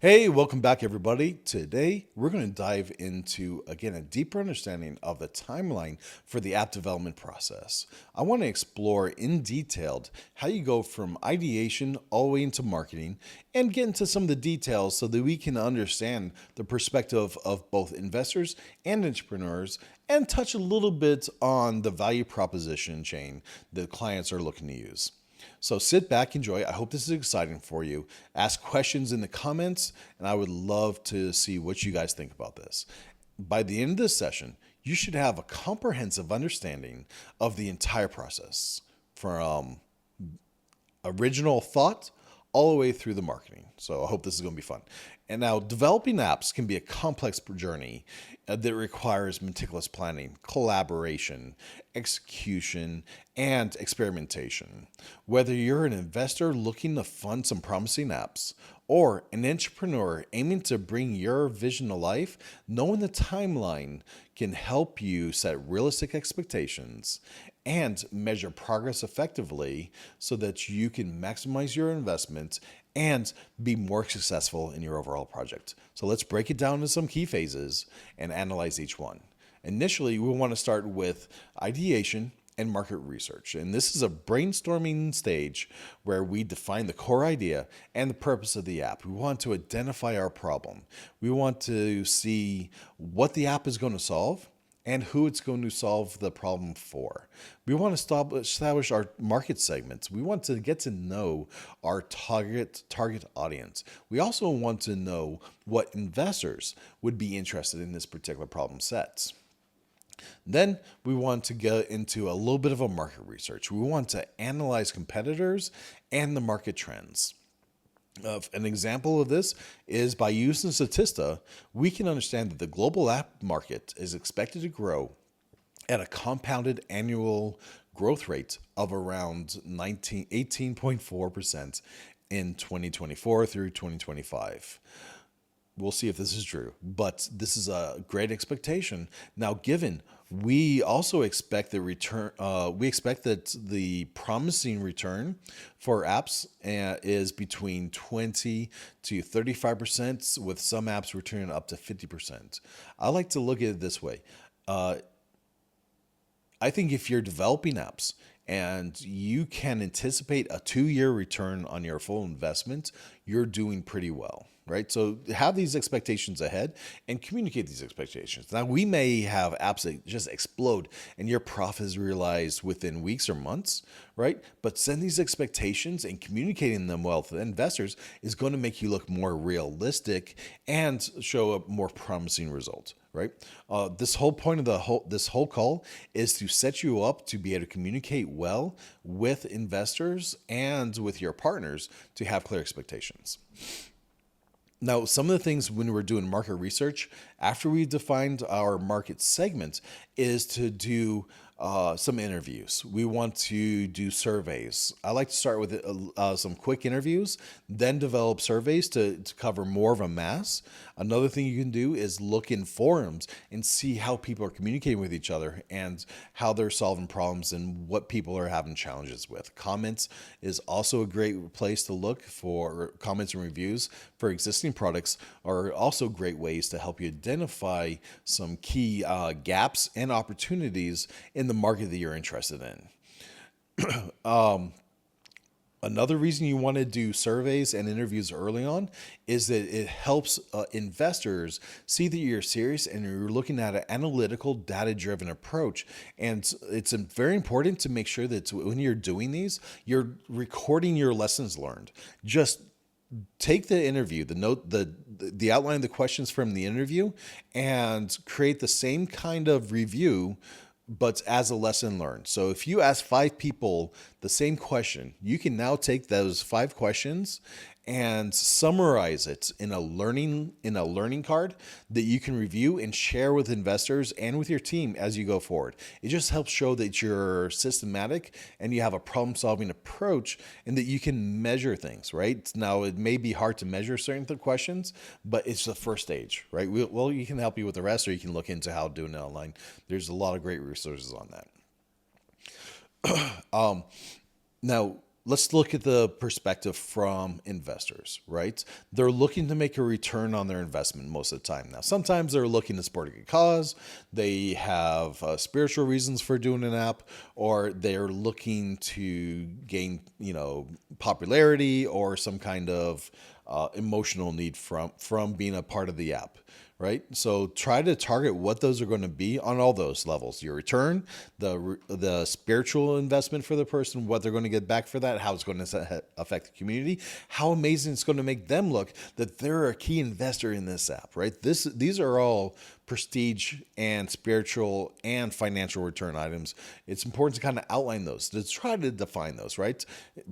Hey, welcome back, everybody. Today, we're going to dive into, again, a deeper understanding of the timeline for the app development process. I want to explore in detail how you go from ideation all the way into marketing and get into some of the details so that we can understand the perspective of both investors and entrepreneurs and touch a little bit on the value proposition chain that clients are looking to use. So sit back, enjoy. I hope this is exciting for you. Ask questions in the comments, and I would love to see what you guys think about this. By the end of this session, you should have a comprehensive understanding of the entire process from original thought all the way through the marketing. So I hope this is going to be fun. And now developing apps can be a complex journey that requires meticulous planning, collaboration, execution, and experimentation. Whether you're an investor looking to fund some promising apps or an entrepreneur aiming to bring your vision to life, knowing the timeline can help you set realistic expectations and measure progress effectively so that you can maximize your investment and be more successful in your overall project. So let's break it down into some key phases and analyze each one. Initially, we want to start with ideation and market research. And this is a brainstorming stage where we define the core idea and the purpose of the app. We want to identify our problem. We want to see what the app is going to solve and who it's going to solve the problem for. We want to establish our market segments. We want to get to know our target audience. We also want to know what investors would be interested in this particular problem set. Then we want to get into a little bit of a market research. We want to analyze competitors and the market trends. An example of this is by using Statista, we can understand that the global app market is expected to grow at a compounded annual growth rate of around 18.4% in 2024 through 2025. We'll see if this is true, but this is a great expectation. Now, given we also expect the return, we expect that the promising return for apps is between 20 to 35%, with some apps returning up to 50%. I like to look at it this way. I think if you're developing apps and you can anticipate a 2-year return on your full investment, you're doing pretty well, right? So have these expectations ahead and communicate these expectations. Now, we may have apps that just explode and your profit is realized within weeks or months, right? But send these expectations and communicating them well to the investors is going to make you look more realistic and show a more promising result. Right. This whole point of this whole call is to set you up to be able to communicate well with investors and with your partners to have clear expectations. Now, some of the things when we're doing market research, after we defined our market segment, is to do some interviews. We want to do surveys. I like to start with some quick interviews, then develop surveys to cover more of a mass. Another thing you can do is look in forums and see how people are communicating with each other and how they're solving problems and what people are having challenges with. Comments is also a great place to look for. Comments and reviews for existing products are also great ways to help you identify some key gaps and opportunities in the market that you're interested in. Another reason you want to do surveys and interviews early on is that it helps investors see that you're serious and you're looking at an analytical, data-driven approach. And it's very important to make sure that when you're doing these, you're recording your lessons learned. Just take the interview, the outline of the questions from the interview, and create the same kind of review but as a lesson learned. So if you ask 5 people the same question, you can now take those 5 questions and summarize it in a learning card that you can review and share with investors and with your team as you go forward. It just helps show that you're systematic and you have a problem-solving approach and that you can measure things, right? Now, it may be hard to measure certain questions, but it's the first stage, right? Well, you can help you with the rest, or you can look into how to do it online. There's a lot of great resources on that. Now, let's look at the perspective from investors, right? They're looking to make a return on their investment most of the time. Now, sometimes they're looking to support a good cause. They have spiritual reasons for doing an app, or they're looking to gain, popularity or some kind of emotional need from being a part of the app. Right. So try to target what those are going to be on all those levels: your return, the spiritual investment for the person, what they're going to get back for that, how it's going to affect the community, how amazing it's going to make them look that they're a key investor in this app. Right. These are all prestige and spiritual and financial return items. It's important to kind of outline those, to try to define those, right?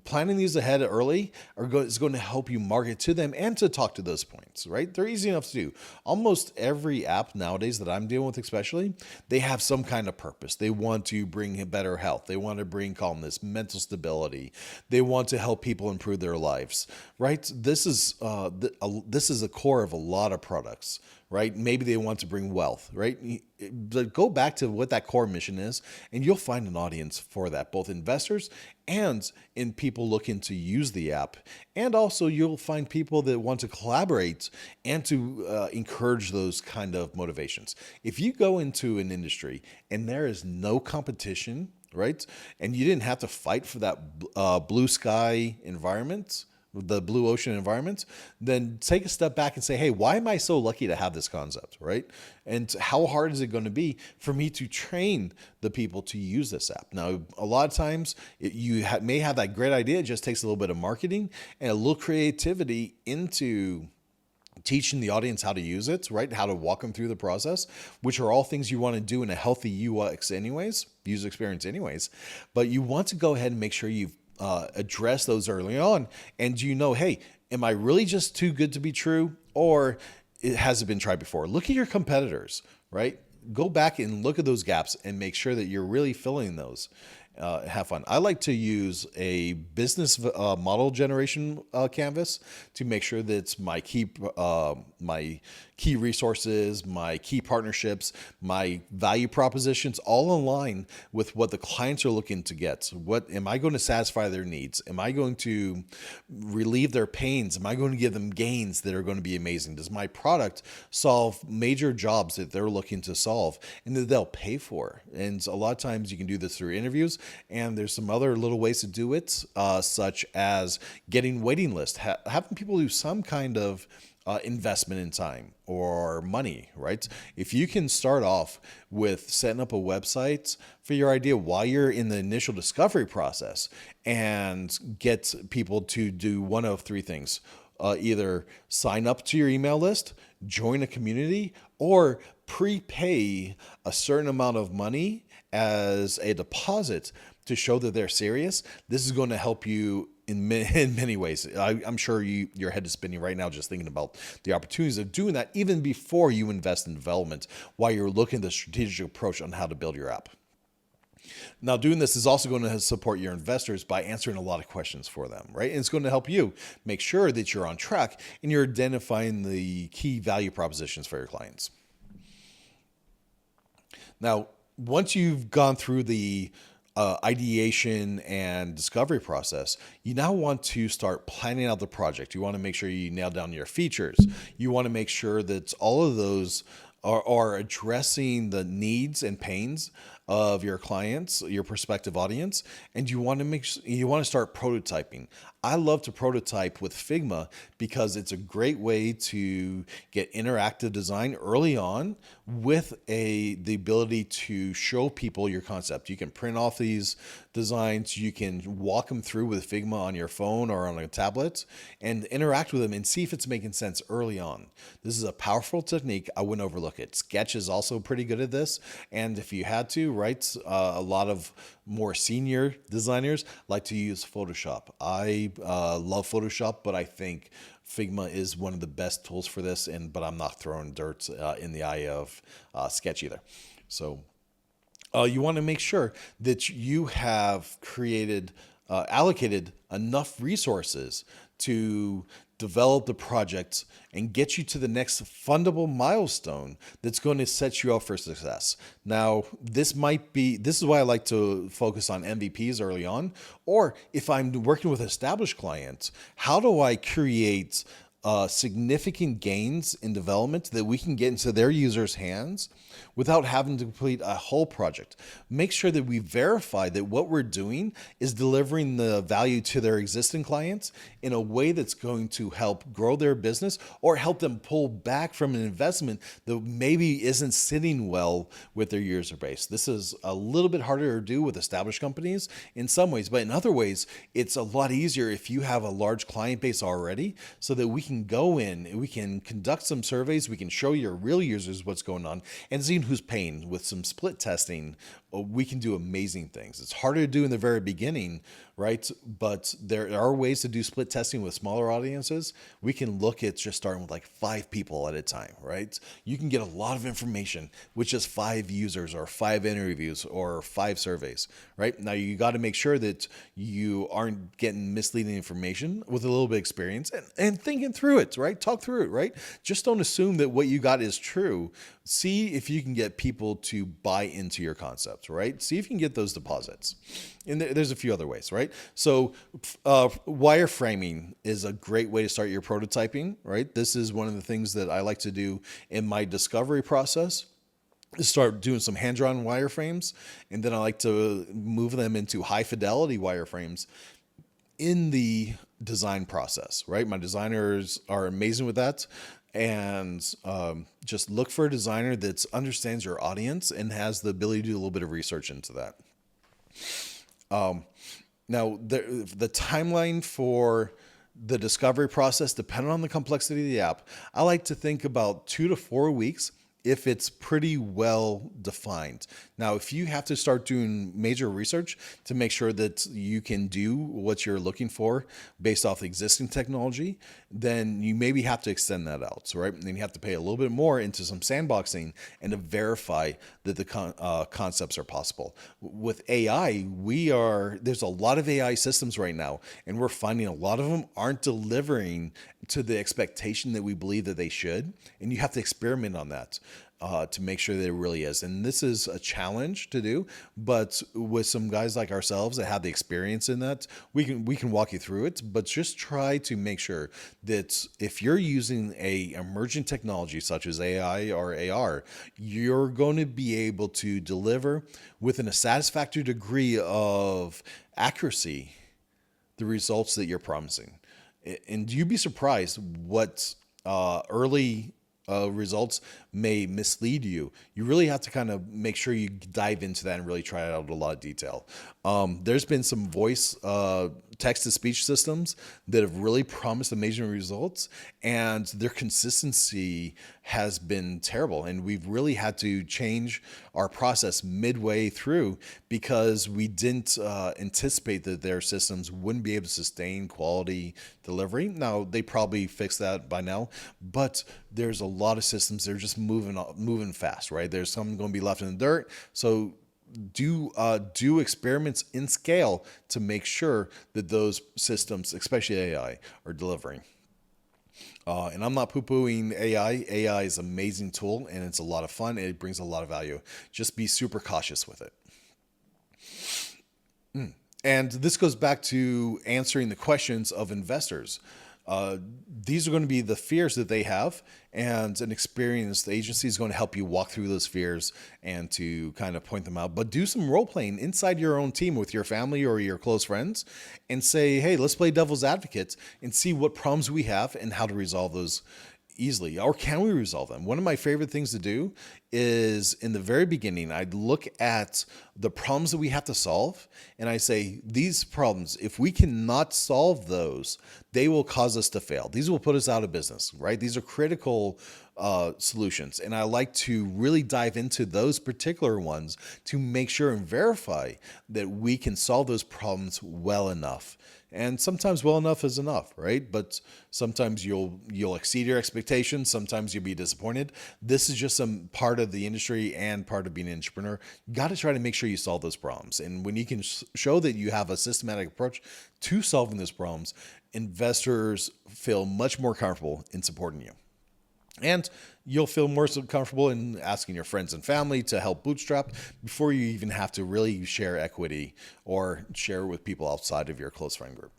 Planning these ahead early is going to help you market to them and to talk to those points, right? They're easy enough to do. Almost every app nowadays that I'm dealing with, especially, they have some kind of purpose. They want to bring better health. They want to bring calmness, mental stability. They want to help people improve their lives, right? This is a core of a lot of products, right? Maybe they want to bring wealth, right? But go back to what that core mission is, and you'll find an audience for that, both investors and in people looking to use the app. And also you'll find people that want to collaborate and to encourage those kind of motivations. If you go into an industry and there is no competition, right? And you didn't have to fight for that blue sky environment, the blue ocean environment, then take a step back and say, hey, why am I so lucky to have this concept, right? And how hard is it going to be for me to train the people to use this app? Now, a lot of times you may have that great idea. It just takes a little bit of marketing and a little creativity into teaching the audience how to use it, right? How to walk them through the process, which are all things you want to do in a healthy UX anyways, user experience anyways. But you want to go ahead and make sure you've address those early on. And hey, am I really just too good to be true, or has it been tried before? Look at your competitors, right? Go back and look at those gaps and make sure that you're really filling those. Have fun. I like to use a business model generation canvas to make sure that it's my key resources, my key partnerships, my value propositions all align with what the clients are looking to get. So what am I going to satisfy their needs? Am I going to relieve their pains? Am I going to give them gains that are going to be amazing? Does my product solve major jobs that they're looking to solve and that they'll pay for? And a lot of times you can do this through interviews, and there's some other little ways to do it, such as getting waiting lists, having people do some kind of investment in time or money, right? If you can start off with setting up a website for your idea while you're in the initial discovery process and get people to do one of three things: either sign up to your email list, join a community, or prepay a certain amount of money as a deposit to show that they're serious. This is going to help you in many ways. I'm sure your head is spinning right now just thinking about the opportunities of doing that even before you invest in development, while you're looking at the strategic approach on how to build your app. Now, doing this is also going to support your investors by answering a lot of questions for them, right? And it's going to help you make sure that you're on track and you're identifying the key value propositions for your clients. Now, once you've gone through the ideation and discovery process, you now want to start planning out the project. You want to make sure you nail down your features. You want to make sure that all of those are addressing the needs and pains of your clients, your prospective audience, and you want to start prototyping. I love to prototype with Figma because it's a great way to get interactive design early on with the ability to show people your concept. You can print off these designs, you can walk them through with Figma on your phone or on a tablet and interact with them and see if it's making sense early on. This is a powerful technique. I wouldn't overlook it. Sketch is also pretty good at this. And if you had to, right, a lot of more senior designers like to use Photoshop. I love Photoshop, but I think Figma is one of the best tools for this. But I'm not throwing dirt in the eye of Sketch either. So you want to make sure that you have allocated enough resources to develop the project and get you to the next fundable milestone that's going to set you up for success. Now, this is why I like to focus on MVPs early on, or if I'm working with established clients, how do I create significant gains in development that we can get into their users' hands without having to complete a whole project. Make sure that we verify that what we're doing is delivering the value to their existing clients in a way that's going to help grow their business or help them pull back from an investment that maybe isn't sitting well with their user base. This is a little bit harder to do with established companies in some ways, but in other ways, it's a lot easier if you have a large client base already, so that we can go in and we can conduct some surveys, we can show your real users what's going on and see who's paying. With some split testing, we can do amazing things. It's harder to do in the very beginning, right? But there are ways to do split testing with smaller audiences. We can look at just starting with like 5 people at a time, right? You can get a lot of information with just 5 users or 5 interviews or 5 surveys, right? Now you got to make sure that you aren't getting misleading information with a little bit of experience and thinking through it, right? Talk through it, right? Just don't assume that what you got is true. See if you can get people to buy into your concept, right? See if you can get those deposits. And there's a few other ways, right? So wireframing is a great way to start your prototyping, right? This is one of the things that I like to do in my discovery process. Start doing some hand-drawn wireframes, and then I like to move them into high fidelity wireframes in the design process, right? My designers are amazing with that. And just look for a designer that understands your audience and has the ability to do a little bit of research into that. Now, the timeline for the discovery process, depending on the complexity of the app, I like to think about 2 to 4 weeks if it's pretty well defined. Now, if you have to start doing major research to make sure that you can do what you're looking for based off existing technology, then you maybe have to extend that out, right? And then you have to pay a little bit more into some sandboxing and to verify that the concepts are possible. With AI, there's a lot of AI systems right now, and we're finding a lot of them aren't delivering to the expectation that we believe that they should, and you have to experiment on that to make sure that it really is. And this is a challenge to do, but with some guys like ourselves that have the experience in that, we can walk you through it. But just try to make sure that if you're using a emerging technology such as AI or AR, you're going to be able to deliver within a satisfactory degree of accuracy the results that you're promising. And you'd be surprised what early results may mislead you. You really have to kind of make sure you dive into that and really try it out in a lot of detail. There's been some voice text-to-speech systems that have really promised amazing results, and their consistency has been terrible. And we've really had to change our process midway through because we didn't anticipate that their systems wouldn't be able to sustain quality delivery. Now, they probably fixed that by now, but there's a lot of systems that are just moving fast, right? There's some going to be left in the dirt. So do experiments in scale to make sure that those systems, especially AI, are delivering. And I'm not poo-pooing AI. AI is an amazing tool, and it's a lot of fun. It brings a lot of value. Just be super cautious with it. And this goes back to answering the questions of investors. These are going to be the fears that they have, and an experienced agency is going to help you walk through those fears and to kind of point them out. But do some role playing inside your own team with your family or your close friends and say, hey, let's play devil's advocate and see what problems we have and how to resolve those easily, or can we resolve them? One of my favorite things to do is in the very beginning, I'd look at the problems that we have to solve, and I say, these problems, if we cannot solve those, they will cause us to fail. These will put us out of business, right? These are critical solutions, and I like to really dive into those particular ones to make sure and verify that we can solve those problems well enough. And sometimes well enough is enough, right? But sometimes you'll exceed your expectations. Sometimes you'll be disappointed. This is just some part of the industry and part of being an entrepreneur. You got to try to make sure you solve those problems. And when you can show that you have a systematic approach to solving those problems, investors feel much more comfortable in supporting you. And you'll feel more comfortable in asking your friends and family to help bootstrap before you even have to really share equity or share with people outside of your close friend group.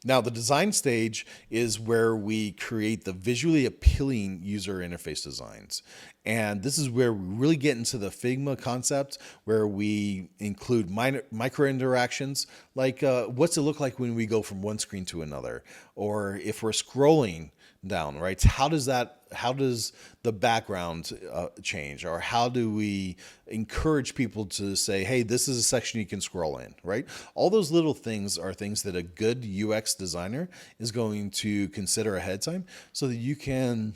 Now, the design stage is where we create the visually appealing user interface designs. And this is where we really get into the Figma concept, where we include micro interactions, like what's it look like when we go from one screen to another? Or if we're scrolling down, right? How does the background change? Or how do we encourage people to say, hey, this is a section you can scroll in, right? All those little things are things that a good UX designer is going to consider ahead of time so that you can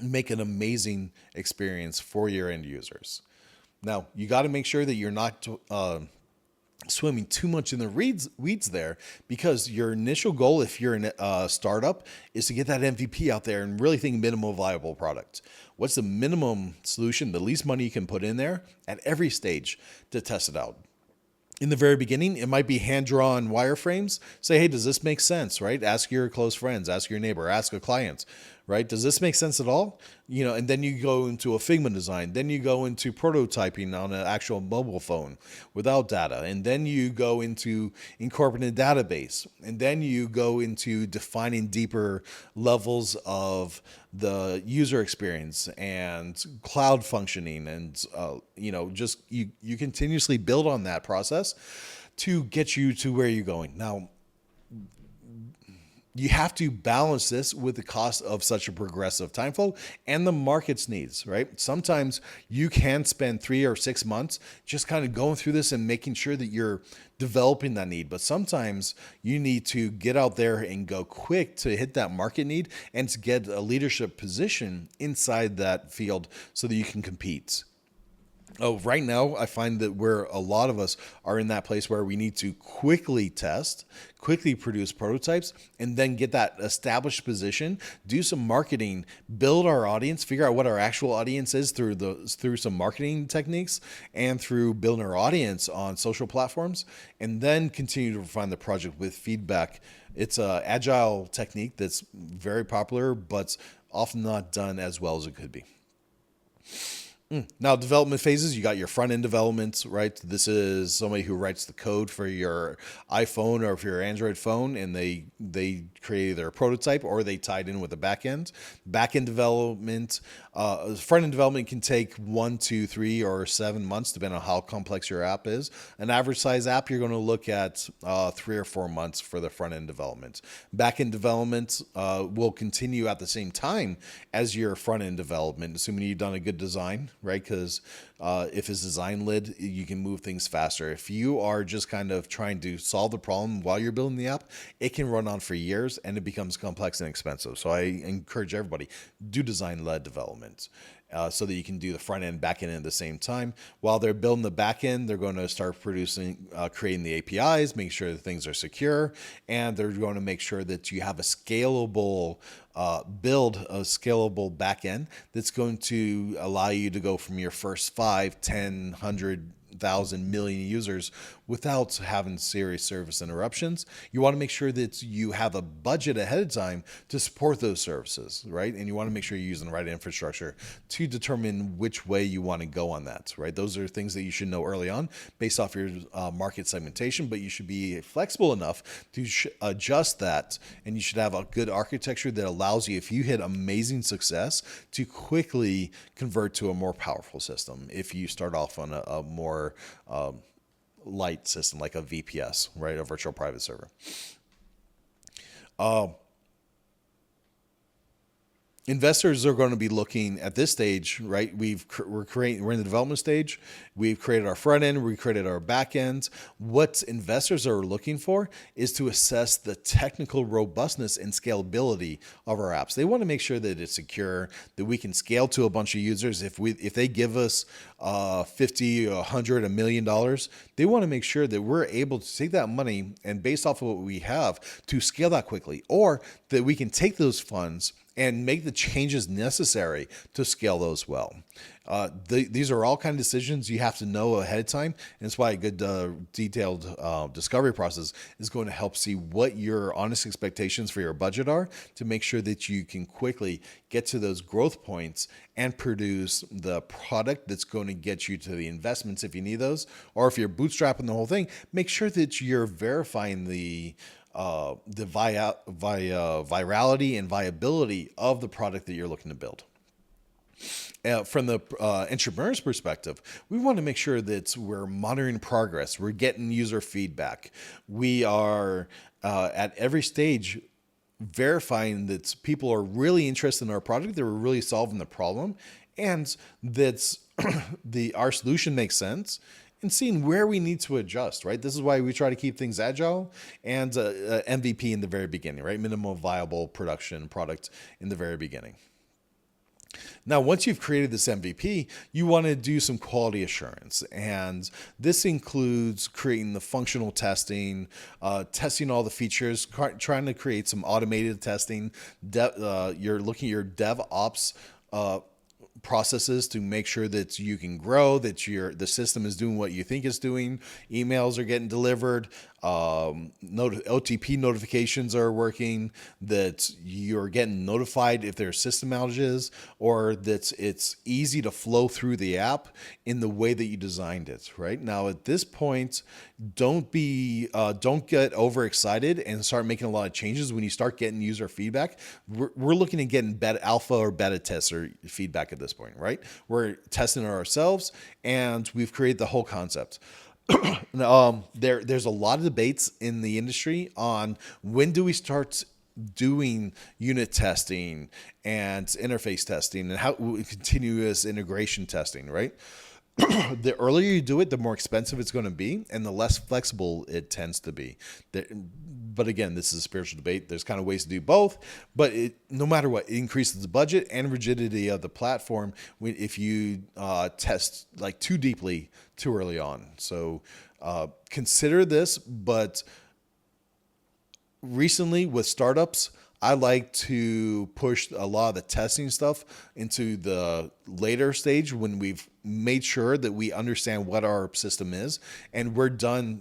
make an amazing experience for your end users. Now, you got to make sure that you're not swimming too much in the weeds there, because your initial goal, if you're a startup, is to get that MVP out there and really think minimal viable product. What's the minimum solution, the least money you can put in there at every stage to test it out? In the very beginning, it might be hand-drawn wireframes. Say, hey, does this make sense, right? Ask your close friends, ask your neighbor, ask a client, right? Does this make sense at all? And then you go into a Figma design. Then you go into prototyping on an actual mobile phone without data. And then you go into incorporating a database. And then you go into defining deeper levels of the user experience and cloud functioning. And, you continuously build on that process to get you to where you're going. Now, you have to balance this with the cost of such a progressive time flow and the market's needs, right? Sometimes you can spend 3 or 6 months just kind of going through this and making sure that you're developing that need. But sometimes you need to get out there and go quick to hit that market need and to get a leadership position inside that field so that you can compete. Right now, I find that a lot of us are in that place where we need to quickly test, quickly produce prototypes, and then get that established position, do some marketing, build our audience, figure out what our actual audience is through some marketing techniques and through building our audience on social platforms, and then continue to refine the project with feedback. It's an agile technique that's very popular, but often not done as well as it could be. Now, development phases, you got your front end development, right? This is somebody who writes the code for your iPhone or for your Android phone, and they create either a prototype or they tied in with a back end. Back end development, front end development can take 1, 2, 3, or 7 months, depending on how complex your app is. An average size app, you're going to look at 3 or 4 months for the front end development. Back end development will continue at the same time as your front end development, assuming you've done a good design, right? Because if it's design led, you can move things faster. If you are just kind of trying to solve the problem while you're building the app, it can run on for years and it becomes complex and expensive. So I encourage everybody, do design led development. So that you can do the front end, back end at the same time. While they're building the back end, they're going to start creating the APIs, make sure that things are secure, and they're going to make sure that you have a scalable back end that's going to allow you to go from your first 5, 10, 100,000 million users without having serious service interruptions. You want to make sure that you have a budget ahead of time to support those services, right? And you want to make sure you're using the right infrastructure to determine which way you want to go on that, right? Those are things that you should know early on based off your market segmentation, but you should be flexible enough to adjust that, and you should have a good architecture that allows you, if you hit amazing success, to quickly convert to a more powerful system if you start off on a more light system like a VPS, right? A virtual private server. Investors are going to be looking at this stage, right? We're in the development stage. We've created our front end. We created our back end. What investors are looking for is to assess the technical robustness and scalability of our apps. They want to make sure that it's secure, that we can scale to a bunch of users. If they give us 50, 100, $1 million, they want to make sure that we're able to take that money and based off of what we have to scale that quickly, or that we can take those funds and make the changes necessary to scale those well. These are all kind of decisions you have to know ahead of time, and that's why a good detailed discovery process is going to help see what your honest expectations for your budget are to make sure that you can quickly get to those growth points and produce the product that's going to get you to the investments if you need those, or if you're bootstrapping the whole thing, make sure that you're verifying the virality and viability of the product that you're looking to build. From the entrepreneur's perspective, we want to make sure that we're monitoring progress, we're getting user feedback, we are at every stage verifying that people are really interested in our product, that we're really solving the problem, and that our solution makes sense, and seeing where we need to adjust, right? This is why we try to keep things agile and MVP in the very beginning, right? Minimum viable production product in the very beginning. Now, once you've created this MVP, you want to do some quality assurance. And this includes creating the functional testing, testing all the features, trying to create some automated testing. You're looking at your DevOps processes to make sure that you can grow, that the system is doing what you think it's doing, emails are getting delivered, OTP notifications are working, that you're getting notified if there's system outages, or that it's easy to flow through the app in the way that you designed it. Right now, at this point, don't get overexcited and start making a lot of changes when you start getting user feedback. We're looking at getting alpha or beta tester feedback at this point, right? We're testing it ourselves, and we've created the whole concept. There's a lot of debates in the industry on when do we start doing unit testing and interface testing and how continuous integration testing, right? The earlier you do it, the more expensive it's going to be, and the less flexible it tends to be. But again, this is a spiritual debate. There's kind of ways to do both, but no matter what, it increases the budget and rigidity of the platform if you test like too deeply too early on. So consider this, but recently with startups, I like to push a lot of the testing stuff into the later stage when we've made sure that we understand what our system is and we're done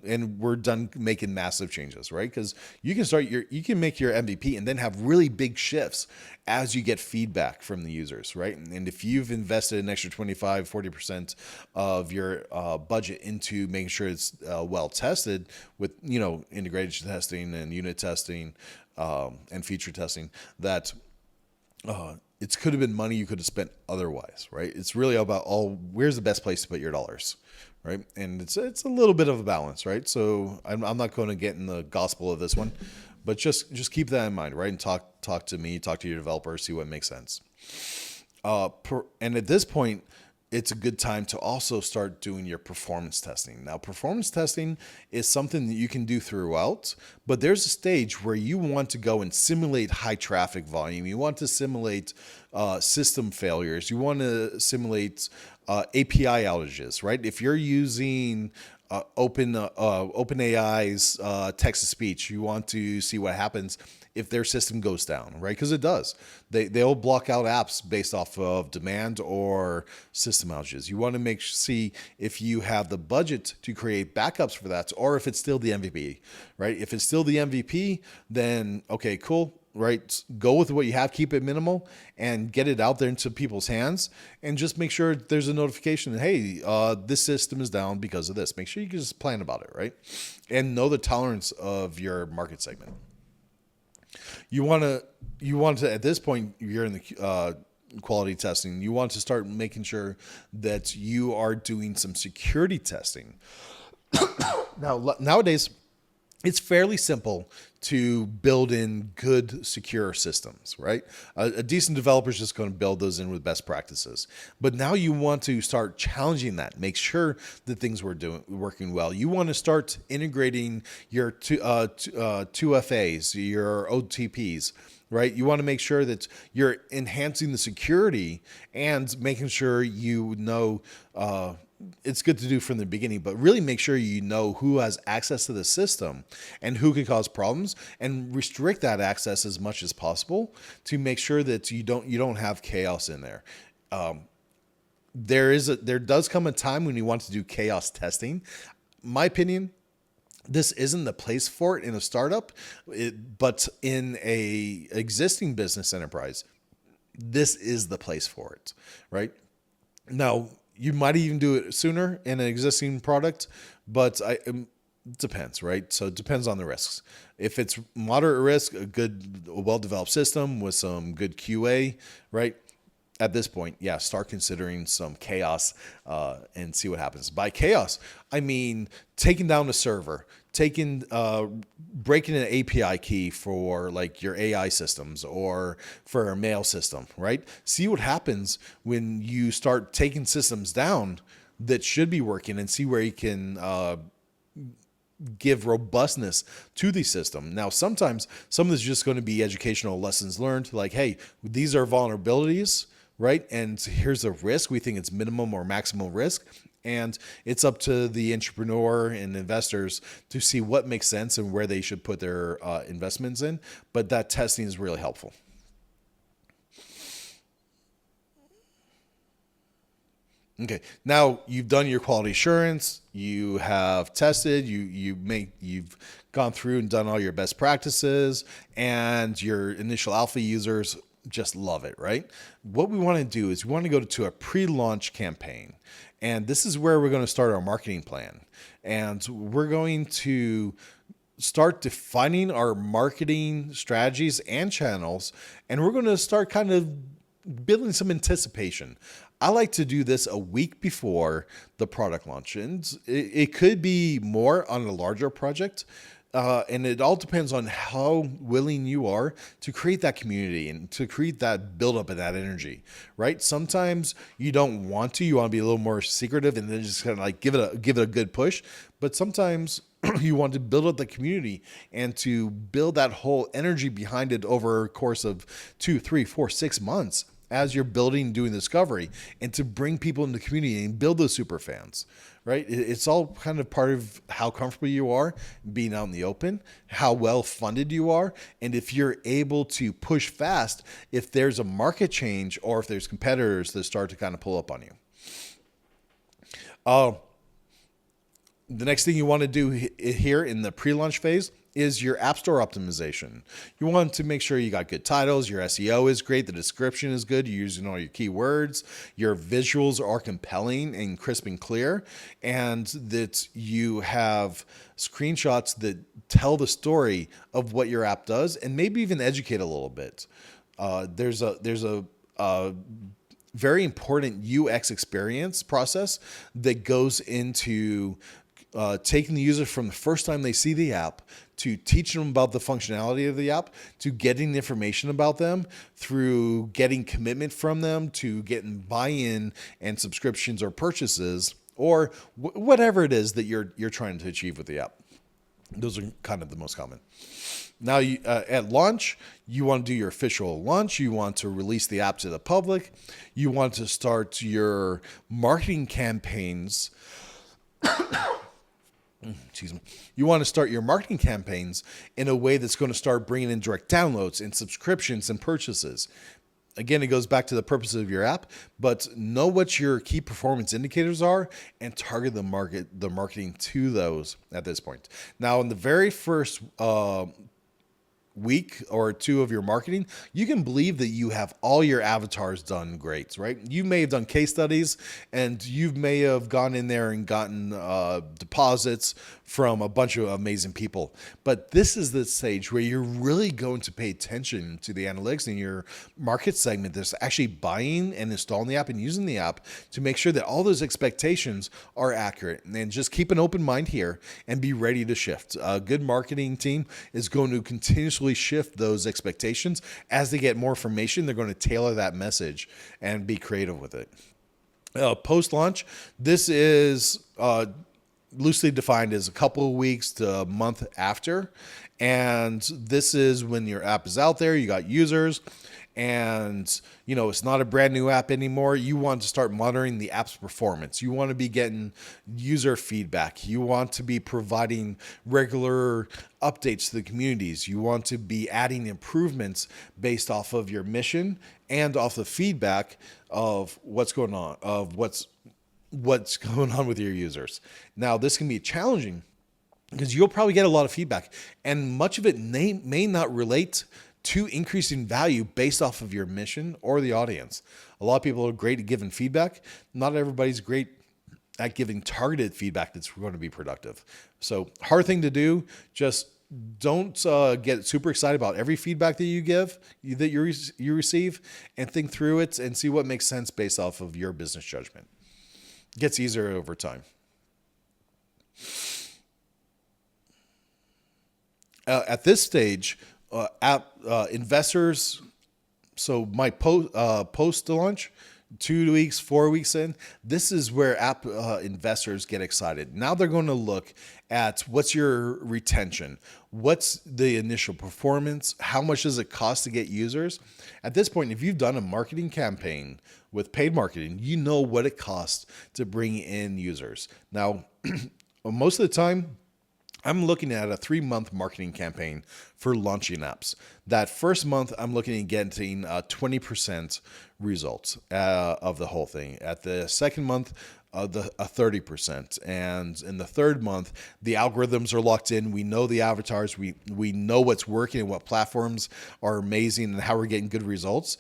making massive changes, right? Because you can make your MVP and then have really big shifts as you get feedback from the users, right? And if you've invested an extra 25-40% of your budget into making sure it's well tested with integration testing and unit testing and feature testing, that it could have been money you could have spent otherwise, right? It's really about where's the best place to put your dollars, right? And it's a little bit of a balance, right? So I'm not going to get in the gospel of this one, but just keep that in mind, right? And talk to me, talk to your developer, see what makes sense. And at this point, it's a good time to also start doing your performance testing. Now, performance testing is something that you can do throughout, but there's a stage where you want to go and simulate high traffic volume. You want to simulate system failures. You want to simulate API outages, right? If you're using OpenAI's text-to-speech, you want to see what happens if their system goes down, right? Because it does. They'll block out apps based off of demand or system outages. You want to see if you have the budget to create backups for that, or if it's still the MVP, right? If it's still the MVP, then okay, cool. Right? Go with what you have, keep it minimal, and get it out there into people's hands, and just make sure there's a notification that, hey, this system is down because of this. Make sure you can just plan about it, right? And know the tolerance of your market segment. You want to at this point, you're in the quality testing. You want to start making sure that you are doing some security testing. Now, nowadays, it's fairly simple to build in good, secure systems, right? A decent developer is just going to build those in with best practices. But now you want to start challenging that, make sure that things were working well. You want to start integrating your 2FAs, your OTPs, right? You want to make sure that you're enhancing the security and making sure it's good to do from the beginning, but really make sure you know who has access to the system and who can cause problems, and restrict that access as much as possible to make sure that you don't have chaos in there. There does come a time when you want to do chaos testing. My opinion, this isn't the place for it in a startup, but in a existing business enterprise, this is the place for it, right? Now, you might even do it sooner in an existing product, but it depends, right? So it depends on the risks. If it's moderate risk, a well-developed system with some good QA, right? At this point, yeah, start considering some chaos and see what happens. By chaos, I mean taking down a server, breaking an API key for like your AI systems or for a mail system, right? See what happens when you start taking systems down that should be working, and see where you can give robustness to the system. Now, sometimes some of this is just going to be educational lessons learned, like, hey, these are vulnerabilities, right? And here's a risk. We think it's minimum or maximum risk. And it's up to the entrepreneur and investors to see what makes sense and where they should put their investments in. But that testing is really helpful. Okay, now you've done your quality assurance, you have tested, you've gone through and done all your best practices, and your initial alpha users just love it, right? What we want to do is we want to go to a pre-launch campaign. And this is where we're going to start our marketing plan. And we're going to start defining our marketing strategies and channels. And we're going to start kind of building some anticipation. I like to do this a week before the product launch. And it could be more on a larger project. And it all depends on how willing you are to create that community and to create that buildup of that energy, right? Sometimes you don't want to. You want to be a little more secretive and then just kind of like give it a good push. But sometimes you want to build up the community and to build that whole energy behind it over a course of 2, 3, 4, 6 months as you're building, doing discovery, and to bring people in the community and build those super fans, right? It's all kind of part of how comfortable you are being out in the open, how well funded you are, and if you're able to push fast, if there's a market change or if there's competitors that start to kind of pull up on you. The next thing you want to do here in the pre-launch phase is your App Store optimization. You want to make sure you got good titles, your SEO is great, the description is good, you're using all your keywords, your visuals are compelling and crisp and clear, and that you have screenshots that tell the story of what your app does and maybe even educate a little bit. There's a very important UX experience process that goes into taking the user from the first time they see the app to teaching them about the functionality of the app, to getting information about them, through getting commitment from them, to getting buy-in and subscriptions or purchases, or whatever it is that you're trying to achieve with the app. Those are kind of the most common. Now, at launch, you want to do your official launch. You want to release the app to the public. You want to start your marketing campaigns. Excuse me. You want to start your marketing campaigns in a way that's going to start bringing in direct downloads and subscriptions and purchases. Again, it goes back to the purpose of your app, but know what your key performance indicators are and target the marketing to those at this point. Now, in the very first week or two of your marketing, you can believe that you have all your avatars done great, right? You may have done case studies and you may have gone in there and gotten deposits from a bunch of amazing people. But this is the stage where you're really going to pay attention to the analytics in your market segment that's actually buying and installing the app and using the app to make sure that all those expectations are accurate. And just keep an open mind here and be ready to shift. A good marketing team is going to continuously shift those expectations. As they get more information, they're going to tailor that message and be creative with it. Post-launch, this is loosely defined as a couple of weeks to a month after. And this is when your app is out there, you got users, and it's not a brand new app anymore. You want to start monitoring the app's performance. You want to be getting user feedback. You want to be providing regular updates to the communities. You want to be adding improvements based off of your mission and off the feedback of what's going on, of what's going on with your users. Now, this can be challenging because you'll probably get a lot of feedback, and much of it may not relate to increasing value based off of your mission or the audience. A lot of people are great at giving feedback. Not everybody's great at giving targeted feedback that's going to be productive. So hard thing to do. Just don't get super excited about every feedback that you receive, and think through it and see what makes sense based off of your business judgment. It gets easier over time. At this stage, investors, so my post launch, 2 weeks, 4 weeks in, this is where app investors get excited. Now they're going to look at what's your retention, what's the initial performance, how much does it cost to get users. At this point, if you've done a marketing campaign with paid marketing, you know what it costs to bring in users. Now, most of the time, I'm looking at a 3-month marketing campaign for launching apps. That first month, I'm looking at getting 20% results of the whole thing. At the second month, a 30%. And in the third month, the algorithms are locked in. We know the avatars. We know what's working and what platforms are amazing and how we're getting good results.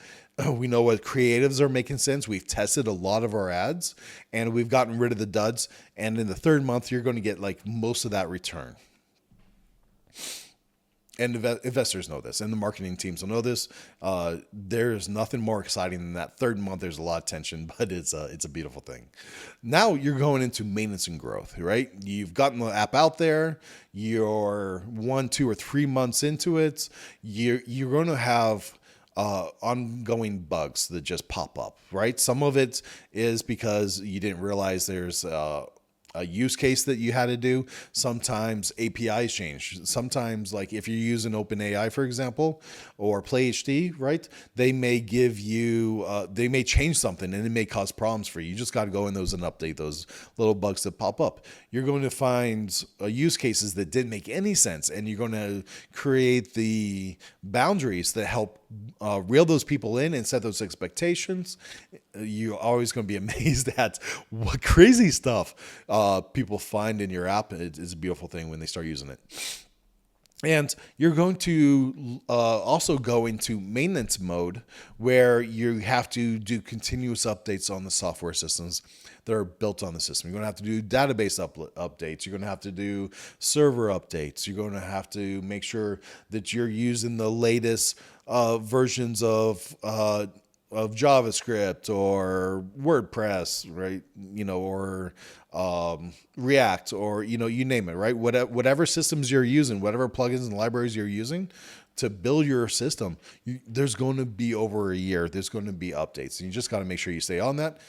We know what creatives are making sense. We've tested a lot of our ads and we've gotten rid of the duds. And in the third month, you're going to get like most of that return. And investors know this, and the marketing teams will know this. There's nothing more exciting than that third month. There's a lot of tension, but it's a beautiful thing. Now you're going into maintenance and growth, right? You've gotten the app out there. You're 1, 2, or 3 months into it. You're going to have ongoing bugs that just pop up, right? Some of it is because you didn't realize there's a use case that you had to do. Sometimes APIs change. Sometimes, like if you're using OpenAI, for example, or PlayHD, right? They may give you, they may change something and it may cause problems for you. You just got to go in those and update those little bugs that pop up. You're going to find use cases that didn't make any sense, and you're going to create the boundaries that help reel those people in and set those expectations. You're always going to be amazed at what crazy stuff people find in your app. It's a beautiful thing when they start using it. And you're going to also go into maintenance mode, where you have to do continuous updates on the software systems that are built on the system. You're going to have to do database updates. You're going to have to do server updates. You're going to have to make sure that you're using the latest versions of JavaScript or WordPress, right? Or React, or you name it, right? Whatever systems you're using, whatever plugins and libraries you're using to build your system, there's going to be over a year. There's going to be updates, and you just got to make sure you stay on that.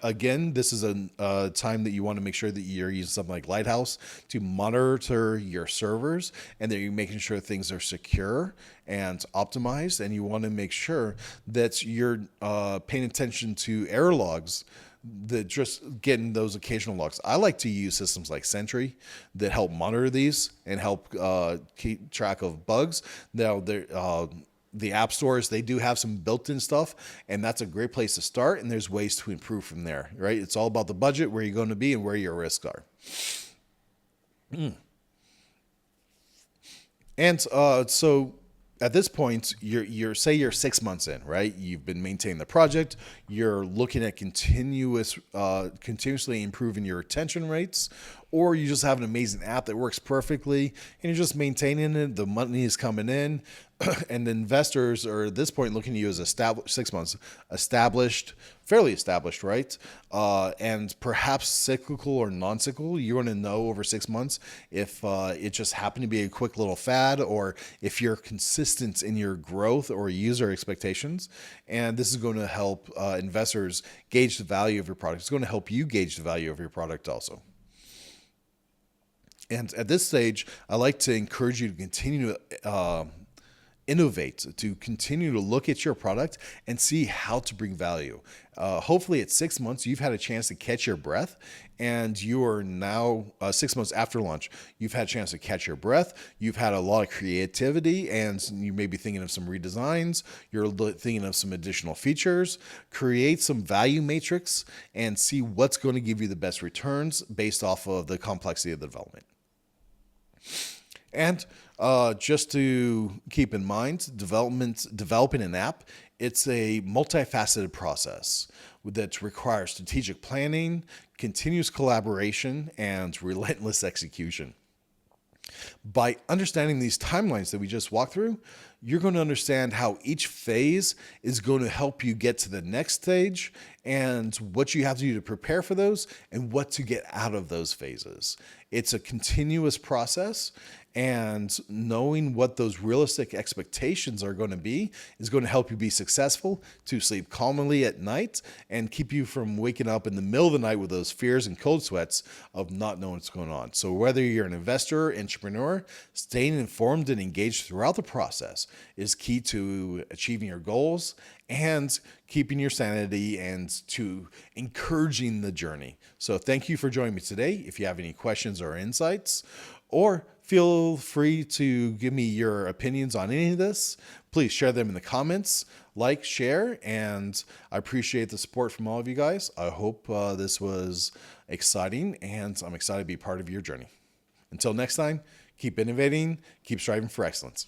Again, this is a time that you want to make sure that you're using something like Lighthouse to monitor your servers, and that you're making sure things are secure and optimized. And you want to make sure that you're paying attention to error logs, that just getting those occasional logs. I like to use systems like Sentry that help monitor these and help keep track of bugs. Now, the app stores, they do have some built-in stuff, and that's a great place to start. And there's ways to improve from there, right? It's all about the budget, where you're going to be, and where your risks are. And so at this point, you're 6 months in, right? You've been maintaining the project. You're looking at continuously improving your retention rates, or you just have an amazing app that works perfectly and you're just maintaining it. The money is coming in, and investors are at this point looking at you as 6 months fairly established, right? And perhaps cyclical or non-cyclical. You're going to know over 6 months if it just happened to be a quick little fad, or if you're consistent in your growth or user expectations. And this is going to help investors gauge the value of your product. It's going to help you gauge the value of your product also. And at this stage, I like to encourage you to continue to innovate, to continue to look at your product and see how to bring value. Hopefully at 6 months, you've had a chance to catch your breath, and you are now 6 months after launch, you've had a chance to catch your breath. You've had a lot of creativity, and you may be thinking of some redesigns. You're thinking of some additional features. Create some value matrix and see what's going to give you the best returns based off of the complexity of the development. And just to keep in mind, developing an app, it's a multifaceted process that requires strategic planning, continuous collaboration, and relentless execution. By understanding these timelines that we just walked through, you're going to understand how each phase is going to help you get to the next stage, and what you have to do to prepare for those, and what to get out of those phases. It's a continuous process, and knowing what those realistic expectations are going to be is going to help you be successful, to sleep calmly at night, and keep you from waking up in the middle of the night with those fears and cold sweats of not knowing what's going on. So whether you're an investor, entrepreneur, staying informed and engaged throughout the process is key to achieving your goals and keeping your sanity, and to encouraging the journey. So thank you for joining me today. If you have any questions or insights, or feel free to give me your opinions on any of this, please share them in the comments, like, share, and I appreciate the support from all of you guys. I hope this was exciting, and I'm excited to be part of your journey. Until next time, keep innovating, keep striving for excellence.